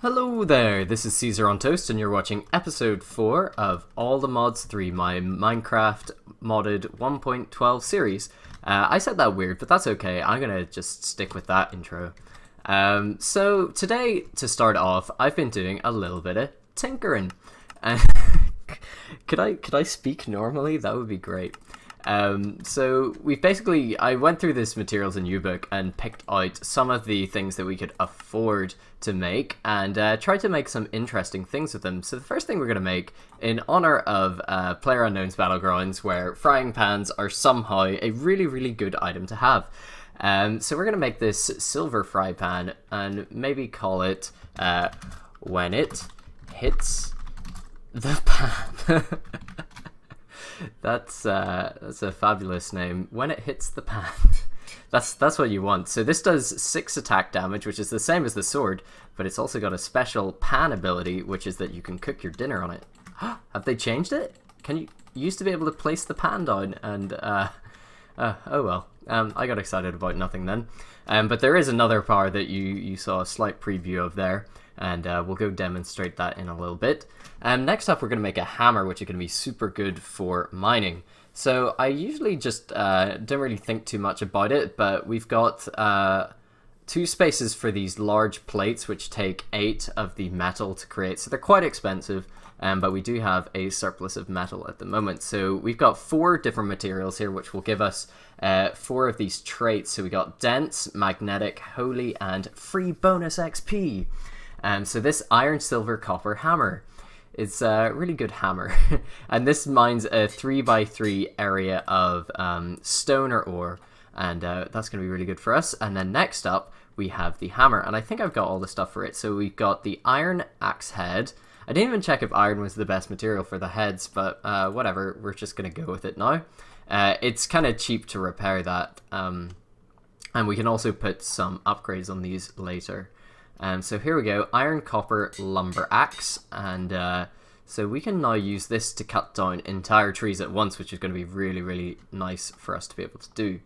Hello there, this is Caesar on Toast and you're watching episode 4 of All the Mods 3, my Minecraft modded 1.12 series. I said that weird, but that's okay, I'm gonna just stick with that intro. So today, to start off, I've been doing a little bit of tinkering. Could I speak normally? That would be great. So I went through this materials and U-book and picked out some of the things that we could afford to make and tried to make some interesting things with them. So the first thing we're going to make, in honor of PlayerUnknown's Battlegrounds, where frying pans are somehow a really, really good item to have. So we're going to make this silver fry pan and maybe call it When It Hits the Pan. That's a fabulous name. When it hits the pan. That's what you want. So this does 6 attack damage, which is the same as the sword, but it's also got a special pan ability, which is that you can cook your dinner on it. Have they changed it? You used to be able to place the pan down, and oh well. I got excited about nothing then. But there is another power that you saw a slight preview of there, and we'll go demonstrate that in a little bit. Next up, we're going to make a hammer, which is going to be super good for mining. So I usually just don't really think too much about it, but we've got 2 spaces for these large plates, which take 8 of the metal to create. So they're quite expensive, but we do have a surplus of metal at the moment. So we've got 4 different materials here, which will give us 4 of these traits. So we got dense, magnetic, holy, and free bonus XP. So this iron, silver, copper hammer. It's a really good hammer. And this mines a 3x3 area of stone or ore. And that's going to be really good for us. And then next up, we have the hammer. And I think I've got all the stuff for it. So we've got the iron axe head. I didn't even check if iron was the best material for the heads, but whatever. We're just going to go with it now. It's kind of cheap to repair that. And we can also put some upgrades on these later. So here we go, iron, copper, lumber, axe, and so we can now use this to cut down entire trees at once, which is going to be really, really nice for us to be able to do.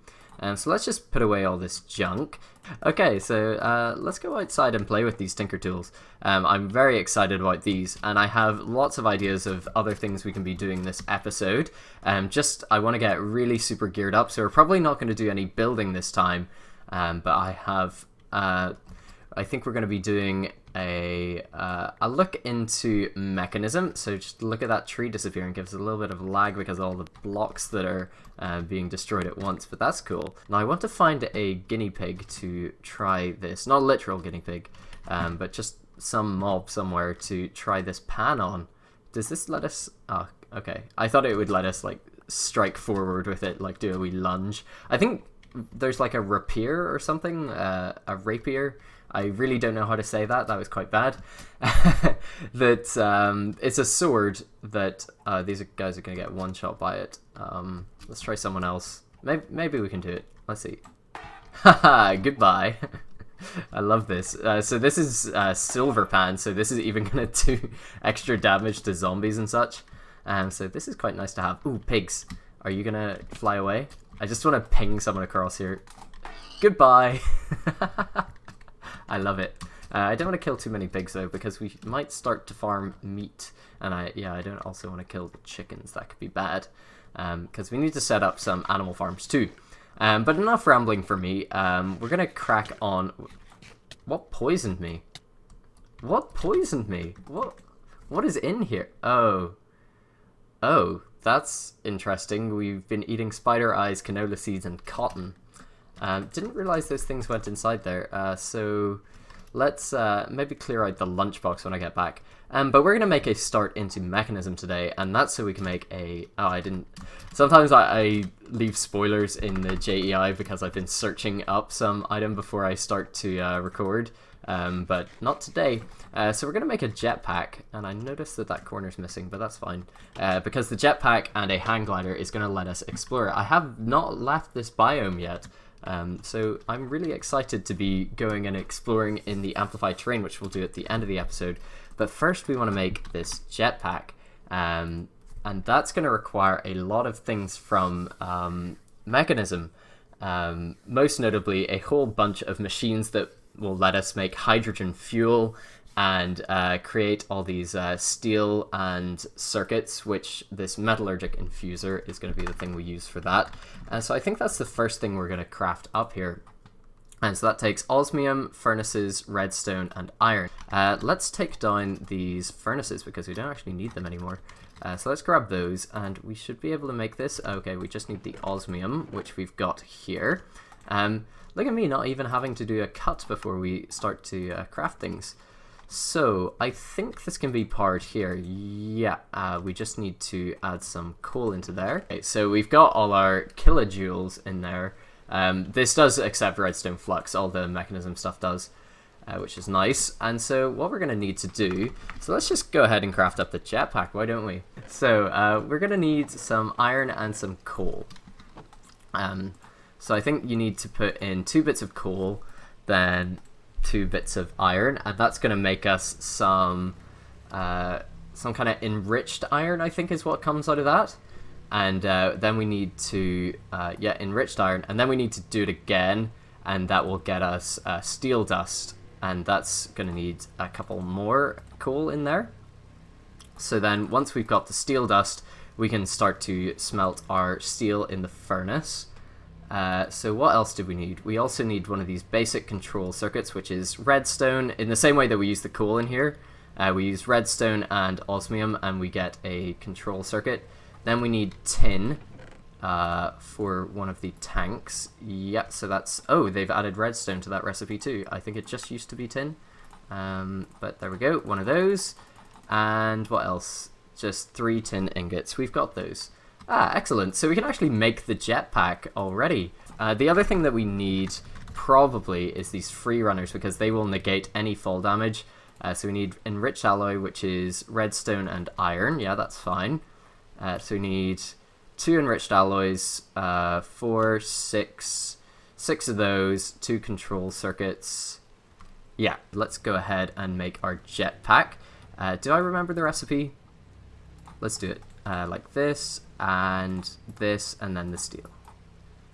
So let's just put away all this junk. Okay, so let's go outside and play with these tinker tools. I'm very excited about these, and I have lots of ideas of other things we can be doing this episode. I want to get really super geared up, so we're probably not going to do any building this time, but I think we're going to be doing a look into mechanism. So just look at that tree disappearing. Gives a little bit of lag because of all the blocks that are being destroyed at once, but that's cool. Now I want to find a guinea pig to try this. Not a literal guinea pig, but just some mob somewhere to try this pan on. Does this let us... Oh, okay. I thought it would let us like strike forward with it, like do a wee lunge. I think there's like a rapier or something, a rapier. I really don't know how to say that. That was quite bad. It's a sword that these guys are going to get one shot by it. Let's try someone else. Maybe we can do it. Let's see. Haha, goodbye. I love this. So this is silver pan, so this is even going to do extra damage to zombies and such. So this is quite nice to have. Ooh, pigs. Are you going to fly away? I just want to ping someone across here. Goodbye. I love it. I don't want to kill too many pigs though, because we might start to farm meat, and I don't also want to kill the chickens. That could be bad, because we need to set up some animal farms too. But enough rambling for me. We're gonna crack on. What poisoned me? What poisoned me? What is in here? Oh, that's interesting. We've been eating spider eyes, canola seeds, and cotton. Didn't realize those things went inside there, so let's maybe clear out the lunchbox when I get back. But we're going to make a start into mechanism today, and that's so we can make a... Oh, I didn't... Sometimes I leave spoilers in the JEI because I've been searching up some item before I start to record, but not today. So we're going to make a jetpack, and I noticed that corner's missing, but that's fine, because the jetpack and a hang glider is going to let us explore. I have not left this biome yet. So I'm really excited to be going and exploring in the amplified terrain, which we'll do at the end of the episode. But first we want to make this jetpack, and that's going to require a lot of things from mechanism, most notably a whole bunch of machines that will let us make hydrogen fuel, and create all these steel and circuits, which this metallurgic infuser is going to be the thing we use for that. So I think that's the first thing we're going to craft up here. And so that takes osmium, furnaces, redstone, and iron. Let's take down these furnaces because we don't actually need them anymore. So let's grab those, and we should be able to make this. Okay, we just need the osmium, which we've got here. Look at me not even having to do a cut before we start to craft things. So I think this can be powered here. Yeah, we just need to add some coal into there. Okay, so we've got all our kilojoules in there. This does accept redstone flux, all the mechanism stuff does, which is nice. And so what we're going to need to do, so let's just go ahead and craft up the jetpack, why don't we? So we're going to need some iron and some coal. So I think you need to put in 2 bits of coal, then 2 bits of iron, and that's going to make us some kind of enriched iron, I think is what comes out of that. And then we need to, enriched iron, and then we need to do it again, and that will get us steel dust, and that's going to need a couple more coal in there. So then once we've got the steel dust, we can start to smelt our steel in the furnace. So what else do we need? We also need one of these basic control circuits, which is redstone, in the same way that we use the coal in here. We use redstone and osmium, and we get a control circuit. Then we need tin for one of the tanks. Yeah, so that's... Oh, they've added redstone to that recipe too. I think it just used to be tin. But there we go, one of those. And what else? Just 3 tin ingots. We've got those. Ah, excellent. So we can actually make the jetpack already. The other thing that we need probably is these free runners, because they will negate any fall damage. So we need enriched alloy, which is redstone and iron. Yeah, that's fine. So we need 2 enriched alloys, 4, 6 of those, 2 control circuits. Yeah, let's go ahead and make our jetpack. Do I remember the recipe? Let's do it like this, and then the steel.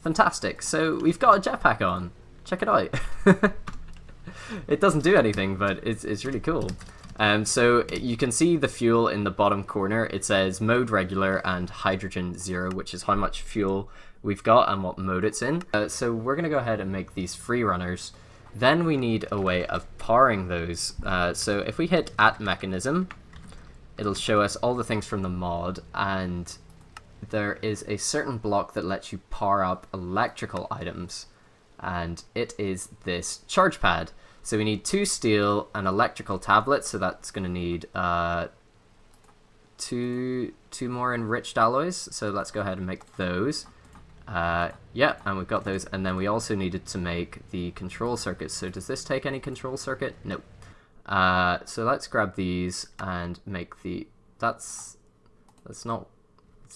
Fantastic, so we've got a jetpack on. Check it out. It doesn't do anything, but it's really cool. So you can see the fuel in the bottom corner. It says mode regular and hydrogen 0, which is how much fuel we've got and what mode it's in. So we're going to go ahead and make these free runners. Then we need a way of powering those. So if we hit at mechanism, it'll show us all the things from the mod, and there is a certain block that lets you power up electrical items, and it is this charge pad. So we need 2 steel and electrical tablets, so that's going to need 2 more enriched alloys. So let's go ahead and make those. Yeah, and we've got those, and then we also needed to make the control circuits. So does this take any control circuit? Nope. So let's grab these and make the... That's not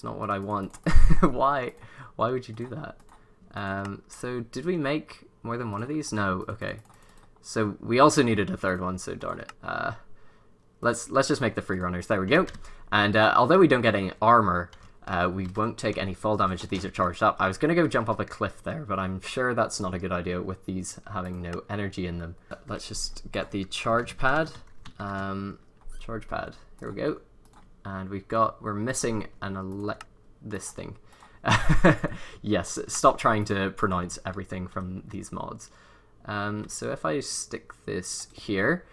what I want. Why would you do that? So did we make more than one of these? No. Okay. So we also needed a third one, so darn it. Let's just make the free runners. There we go. And although we don't get any armor, we won't take any fall damage if these are charged up. I was going to go jump up a cliff there, but I'm sure that's not a good idea with these having no energy in them. Let's just get the charge pad. Charge pad. Here we go. And we're missing this thing. Yes, stop trying to pronounce everything from these mods. So if I stick this here,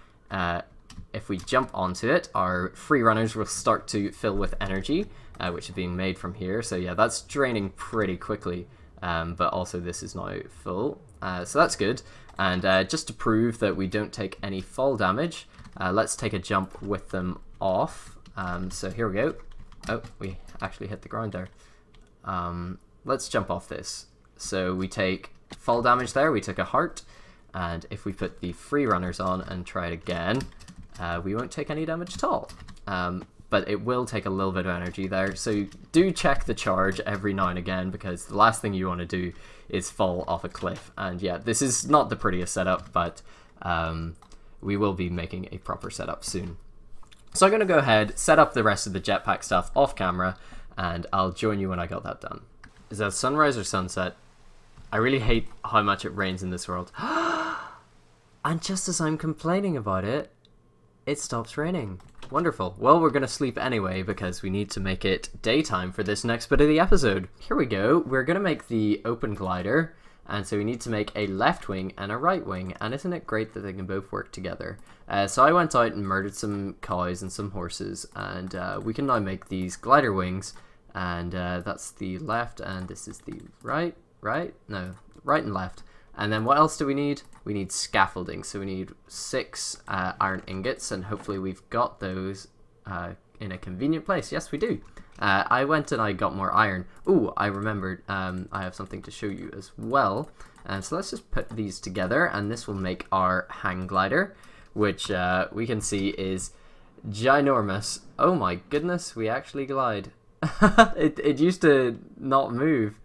if we jump onto it, our free runners will start to fill with energy, which is being made from here. So yeah, that's draining pretty quickly, but also this is now full. So that's good. And just to prove that we don't take any fall damage, let's take a jump with them off. So here we go. Oh, we actually hit the ground there. Let's jump off this. So we take fall damage there, we took a heart. And if we put the free runners on and try it again, we won't take any damage at all. But it will take a little bit of energy there. So do check the charge every now and again, because the last thing you want to do is fall off a cliff. And yeah, this is not the prettiest setup, but we will be making a proper setup soon. So I'm going to go ahead, set up the rest of the jetpack stuff off camera, and I'll join you when I got that done. Is that sunrise or sunset? I really hate how much it rains in this world. And just as I'm complaining about it, It stops raining. Wonderful. Well, we're going to sleep anyway because we need to make it daytime for this next bit of the episode. Here we go. We're going to make the open glider. And so we need to make a left wing and a right wing. And isn't it great that they can both work together? So I went out and murdered some cows and some horses. And we can now make these glider wings. And that's the left and this is the right. Right? No, right and left. And then what else do we need? We need scaffolding. So we need 6 iron ingots, and hopefully we've got those in a convenient place. Yes, we do. I went and I got more iron. Ooh, I remembered I have something to show you as well. And so let's just put these together, and this will make our hang glider, which we can see is ginormous. Oh my goodness, we actually glide. It used to not move.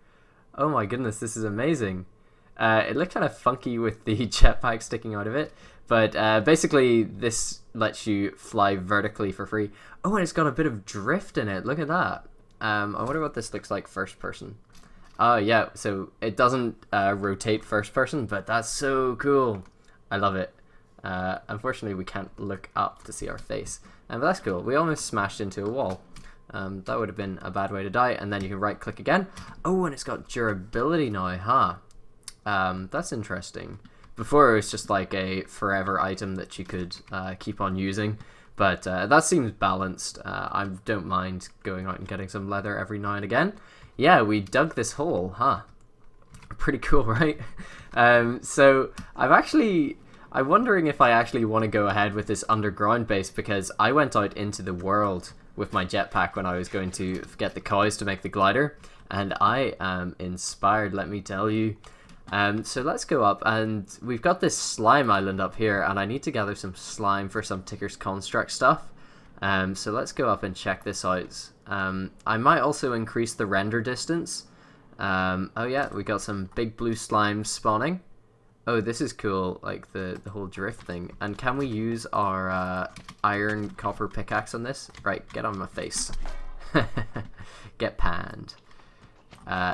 Oh my goodness, this is amazing. It looked kind of funky with the jetpack sticking out of it, but basically this lets you fly vertically for free. Oh, and it's got a bit of drift in it. Look at that. I wonder what this looks like first person. Oh yeah, so it doesn't rotate first person, but that's so cool. I love it. Unfortunately, we can't look up to see our face, but that's cool. We almost smashed into a wall. That would have been a bad way to die. And then you can right click again. Oh, and it's got durability now, huh? That's interesting. Before it was just like a forever item that you could keep on using, but that seems balanced. I don't mind going out and getting some leather every now and again. Yeah, we dug this hole, huh? Pretty cool, right? So I'm wondering if I actually want to go ahead with this underground base, because I went out into the world with my jetpack when I was going to get the cows to make the glider, and I am inspired, let me tell you. So let's go up, and we've got this slime island up here, and I need to gather some slime for some Ticker's Construct stuff. So let's go up and check this out. I might also increase the render distance. Oh yeah, we got some big blue slimes spawning. Oh, this is cool, like the whole drift thing. And can we use our iron copper pickaxe on this? Right, get on my face. Get panned.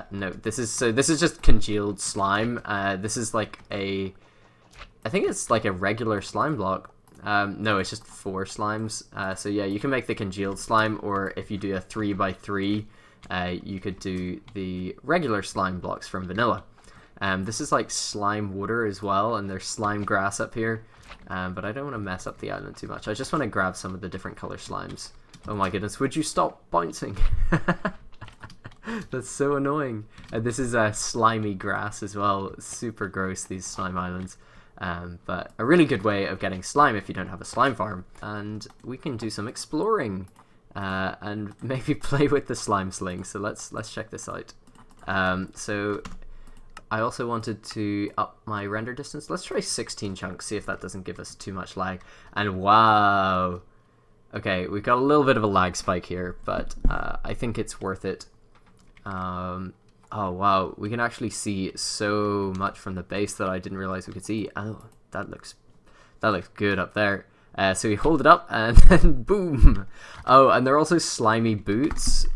No, this is just congealed slime. This is like I think it's like a regular slime block. No, it's just 4 slimes. So yeah, you can make the congealed slime, or if you do a 3x3, you could do the regular slime blocks from vanilla. This is like slime water as well, and there's slime grass up here. But I don't want to mess up the island too much. I just want to grab some of the different color slimes. Oh my goodness, would you stop bouncing? That's so annoying. This is slimy grass as well. Super gross, these slime islands. But a really good way of getting slime if you don't have a slime farm. And we can do some exploring and maybe play with the slime sling. So let's check this out. So I also wanted to up my render distance. Let's try 16 chunks, see if that doesn't give us too much lag. And wow. Okay, we've got a little bit of a lag spike here, but I think it's worth it. Oh wow, we can actually see so much from the base that I didn't realize we could see. Oh, that looks good up there. So we hold it up and then boom. Oh, and they're also slimy boots.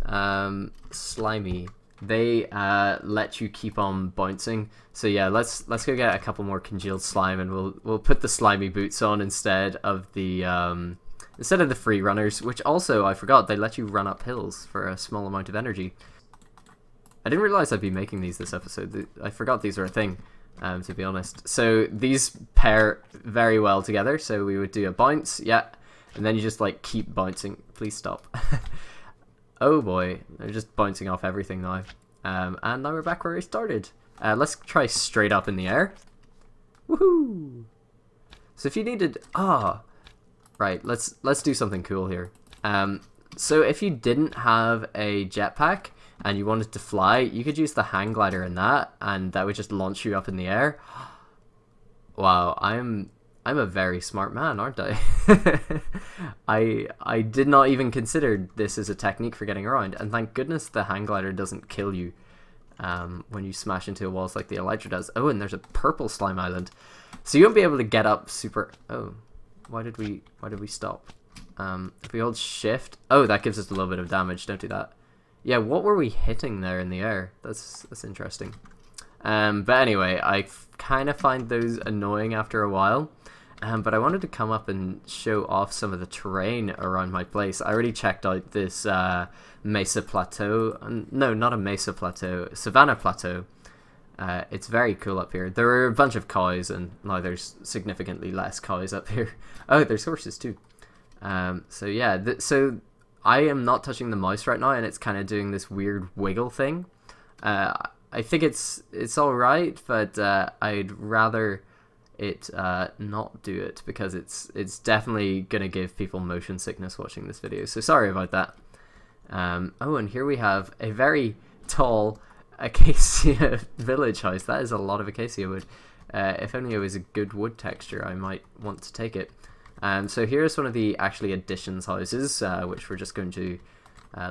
Slimy. They let you keep on bouncing. So yeah, let's go get a couple more congealed slime, and we'll put the slimy boots on instead of the free runners, which also I forgot they let you run up hills for a small amount of energy. I didn't realize I'd be making these this episode. I forgot these were a thing, to be honest. So these pair very well together. So we would do a bounce, yeah, and then you just like keep bouncing. Please stop. Oh boy, they're just bouncing off everything now. And now we're back where we started. Let's try straight up in the air. Woohoo! So if you needed, right, let's do something cool here. So if you didn't have a jetpack and you wanted to fly, you could use the hang glider in that, and that would just launch you up in the air. Wow, I'm a very smart man, aren't I? I did not even consider this as a technique for getting around, and thank goodness the hang glider doesn't kill you when you smash into walls like the elytra does. Oh, and there's a purple slime island, so you won't be able to get up super. Oh, why did we stop? If we hold shift, oh, that gives us a little bit of damage. Don't do that. Yeah, what were we hitting there in the air? That's interesting. But anyway, I kind of find those annoying after a while. But I wanted to come up and show off some of the terrain around my place. I already checked out this mesa plateau. No, not a mesa plateau, savanna plateau. It's very cool up here. There are a bunch of cows, and now there's significantly less cows up here. Oh, there's horses too. So yeah, so I am not touching the mouse right now, and it's kind of doing this weird wiggle thing. I think it's all right, but I'd rather it not do it, because it's definitely gonna give people motion sickness watching this video. So sorry about that. Oh, and here we have a very tall acacia village house. That is a lot of acacia wood. If only it was a good wood texture, I might want to take it. So here's one of the actually additions houses, which we're just going to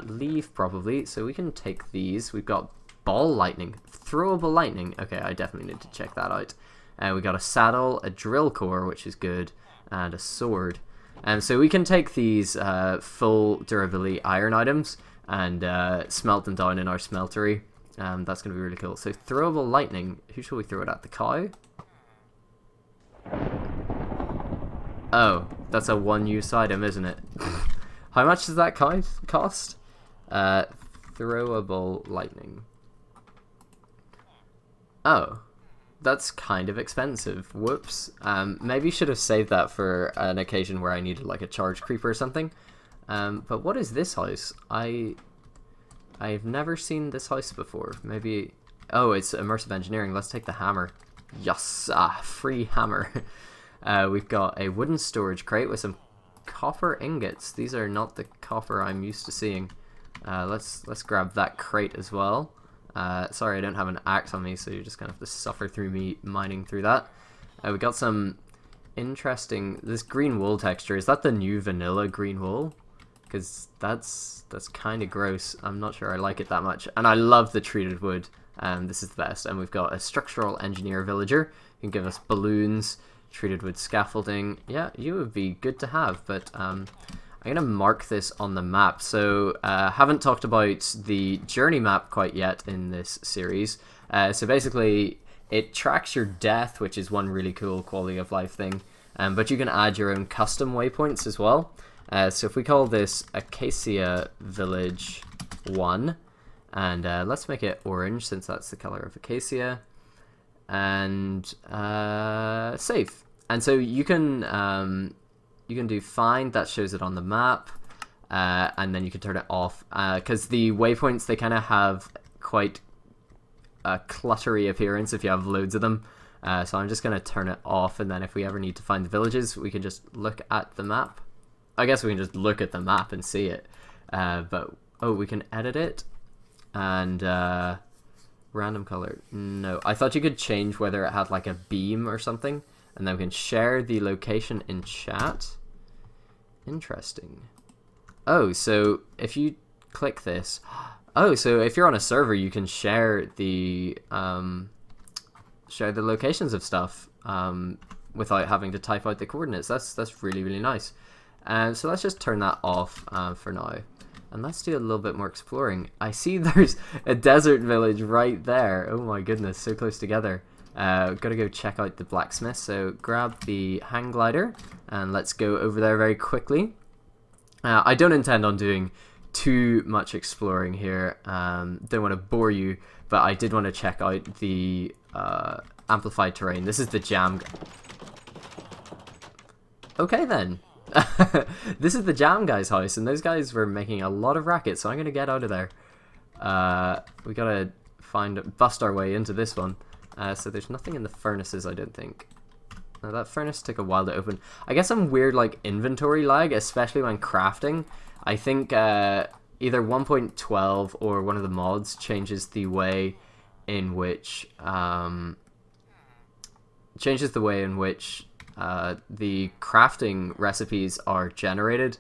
leave probably. So we can take these. We've got ball lightning, throwable lightning. Okay, I definitely need to check that out. We got a saddle, a drill core, which is good, and a sword. So we can take these full durability iron items and smelt them down in our smeltery. That's going to be really cool. So throwable lightning. Who shall we throw it at? The cow? Oh, that's a one-use item, isn't it? How much does that cost? Throwable lightning. Oh, that's kind of expensive. Whoops. Maybe should have saved that for an occasion where I needed like a charge creeper or something. But what is this house? I've never seen this house before. Maybe... Oh, it's immersive engineering. Let's take the hammer. Yes! Free hammer. We've got a wooden storage crate with some copper ingots. These are not the copper I'm used to seeing. Let's grab that crate as well. Sorry, I don't have an axe on me, so you're just going to have to suffer through me mining through that. We got some interesting... This green wool texture. Is that the new vanilla green wool? Because that's kind of gross. I'm not sure I like it that much. And I love the treated wood. This is the best. And we've got a structural engineer villager. You can give us balloons, treated wood scaffolding. Yeah, you would be good to have. But I'm going to mark this on the map. So haven't talked about the journey map quite yet in this series. So basically, it tracks your death, which is one really cool quality of life thing. But you can add your own custom waypoints as well. So if we call this Acacia Village 1, and let's make it orange since that's the color of Acacia, and save. And so you can do find, that shows it on the map, and then you can turn it off, because the waypoints, they kind of have quite a cluttery appearance if you have loads of them. So I'm just going to turn it off, and then if we ever need to find the villages, we can just look at the map. I guess we can just look at the map and see it. But, oh, we can edit it. And, random color. No, I thought you could change whether it had like a beam or something. And then we can share the location in chat. Interesting. Oh, so if you click this... Oh, so if you're on a server, you can share the locations of stuff without having to type out the coordinates. That's really, really nice. So let's just turn that off for now. And let's do a little bit more exploring. I see there's a desert village right there. Oh my goodness, so close together. Gotta go check out the blacksmith. So grab the hang glider and let's go over there very quickly. I don't intend on doing too much exploring here. Don't want to bore you, but I did want to check out the amplified terrain. This is the jam. Okay then. This is the Jam Guy's house, and those guys were making a lot of racket, so I'm gonna get out of there. We gotta bust our way into this one. So there's nothing in the furnaces, I don't think. Now that furnace took a while to open. I guess some weird like inventory lag, especially when crafting. I think either 1.12 or one of the mods changes the way in which the crafting recipes are generated,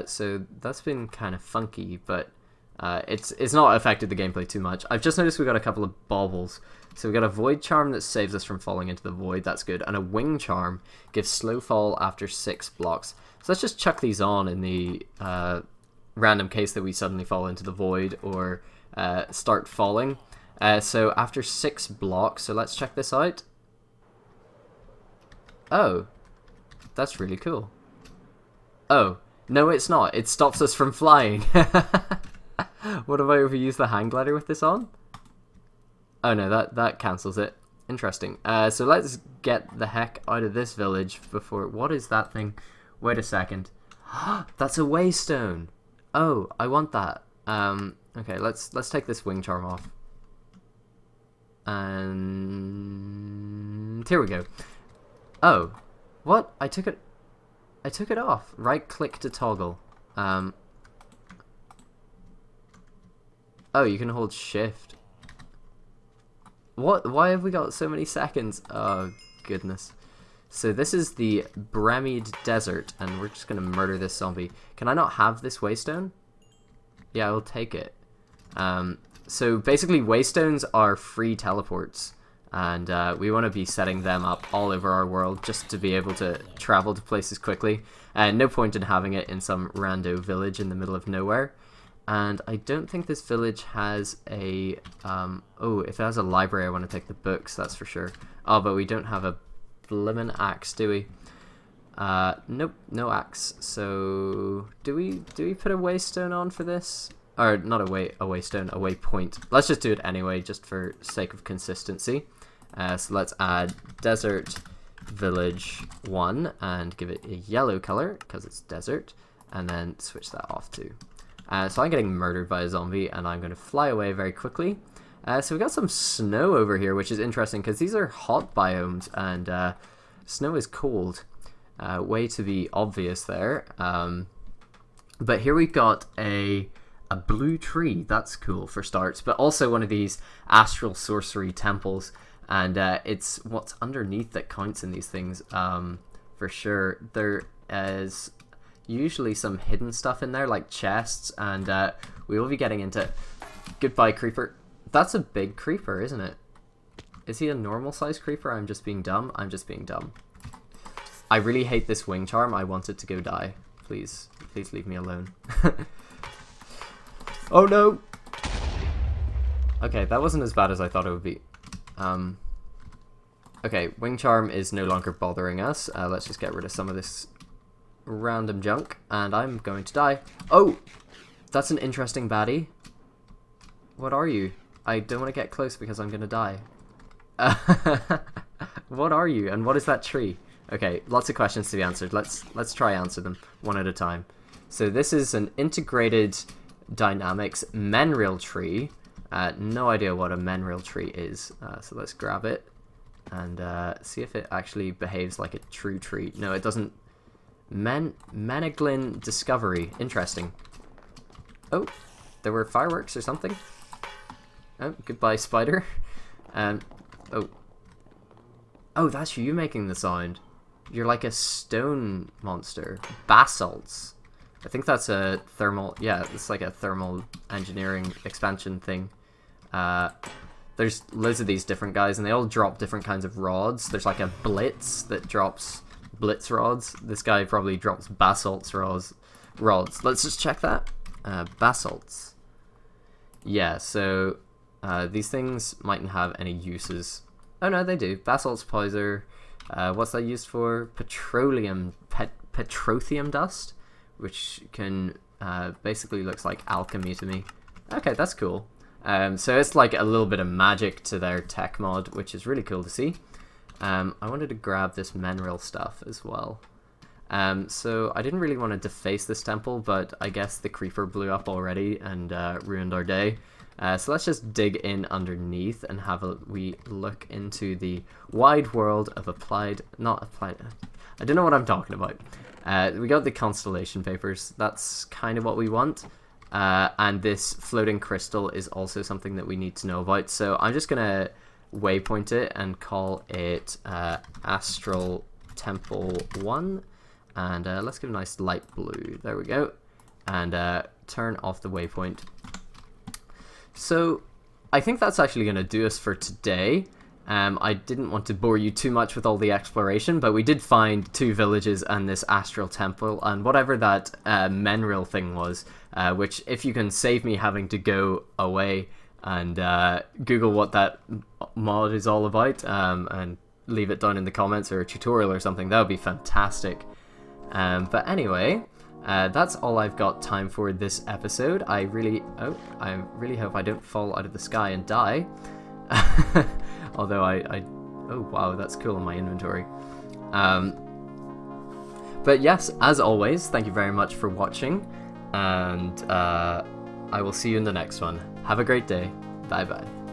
so that's been kind of funky, but it's not affected the gameplay too much. I've just noticed we got a couple of baubles. So we got a void charm that saves us from falling into the void, that's good, and a wing charm gives slow fall after 6 blocks. So let's just chuck these on in the random case that we suddenly fall into the void or start falling. So after 6 blocks, so let's check this out. Oh, That's really cool. Oh, no it's not. It stops us from flying. What if I overuse the hang glider with this on? Oh no, that cancels it. Interesting. So let's get the heck out of this village before... What is that thing? Wait a second. That's a waystone. Oh, I want that. Okay, let's take this wing charm off. And here we go. Oh, what? I took it off. Right click to toggle. Oh, you can hold shift. What? Why have we got so many seconds? Oh, goodness. So this is the Bremid Desert, and we're just going to murder this zombie. Can I not have this waystone? Yeah, I will take it. So basically, waystones are free teleports, and we want to be setting them up all over our world just to be able to travel to places quickly. No point in having it in some rando village in the middle of nowhere. And I don't think this village has a... oh, if it has a library, I want to take the books, that's for sure. Oh, but we don't have a blimmin' axe, do we? Nope, no axe. So, do we put a waystone on for this? Or, not a waystone, a waypoint. Let's just do it anyway, just for sake of consistency. So let's add Desert Village 1 and give it a yellow color, because it's desert. And then switch that off too. So I'm getting murdered by a zombie, and I'm going to fly away very quickly. So we got some snow over here, which is interesting, because these are hot biomes, and snow is cold. Way to be obvious there. But here we've got a blue tree. That's cool for starts, but also one of these astral sorcery temples, and it's what's underneath that counts in these things, for sure. There is usually some hidden stuff in there, like chests, and we will be getting into... Goodbye, creeper. That's a big creeper, isn't it? Is he a normal size creeper? I'm just being dumb. I'm just being dumb. I really hate this wing charm. I want it to go die. Please. Please leave me alone. Oh no! Okay, that wasn't as bad as I thought it would be. Okay, wing charm is no longer bothering us. Let's just get rid of some of this random junk, and I'm going to die. Oh! That's an interesting baddie. What are you? I don't want to get close because I'm going to die. What are you, and what is that tree? Okay, lots of questions to be answered. Let's try answer them one at a time. So this is an integrated dynamics mineral tree. No idea what a mineral tree is. So let's grab it and see if it actually behaves like a true tree. No, it doesn't. Meneglin discovery. Interesting. Oh, there were fireworks or something. Oh, goodbye, spider. Oh, that's you making the sound. You're like a stone monster. Basalts. I think that's a thermal... Yeah, it's like a thermal engineering expansion thing. There's loads of these different guys, and they all drop different kinds of rods. There's like a blitz that drops blitz rods. This guy probably drops basalts rods. Let's just check that. Basalts. Yeah, so these things mightn't have any uses. Oh no, they do. Basalt's powder. What's that used for? Petroleum dust, which can basically looks like alchemy to me. Okay, that's cool. So it's like a little bit of magic to their tech mod, which is really cool to see. I wanted to grab this mineral stuff as well. So I didn't really want to deface this temple, but I guess the creeper blew up already and ruined our day. So let's just dig in underneath and have a wee look into the wide world of I don't know what I'm talking about. We got the constellation papers. That's kind of what we want. And this floating crystal is also something that we need to know about. So I'm just going to waypoint it and call it Astral Temple 1. And let's give a nice light blue. There we go. And turn off the waypoint. So I think that's actually going to do us for today. I didn't want to bore you too much with all the exploration, but we did find 2 villages and this astral temple and whatever that mineral thing was, which if you can save me having to go away and Google what that mod is all about, and leave it down in the comments, or a tutorial or something. That would be fantastic. But anyway, that's all I've got time for this episode. I really hope I don't fall out of the sky and die. Although oh wow, that's cool in my inventory. But yes, as always, thank you very much for watching, and I will see you in the next one. Have a great day. Bye bye.